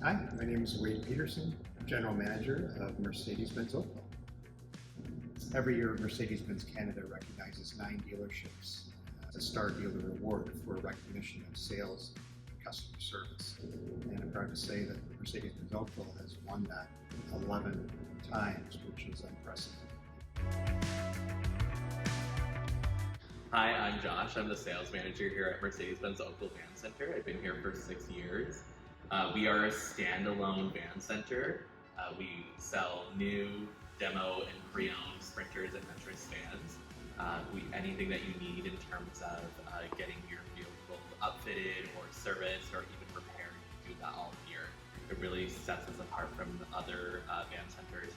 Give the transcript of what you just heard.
Hi, my name is Pedersen, General Manager of Mercedes-Benz Oakville. Every year, Mercedes-Benz Canada recognizes 9 dealerships as a Star Dealer Award for recognition of sales and customer service. And I'm proud to say that Mercedes-Benz Oakville has won that 11 times, which is unprecedented. Hi, I'm Josh. I'm the sales manager here at Mercedes-Benz Oakville Van Center. I've been here for 6 years. We are a standalone van center. We sell new, demo, and pre-owned sprinters and Metris vans. Anything that you need in terms of getting your vehicle upfitted or serviced or even repaired, you can do that all here. It really sets us apart from other van centers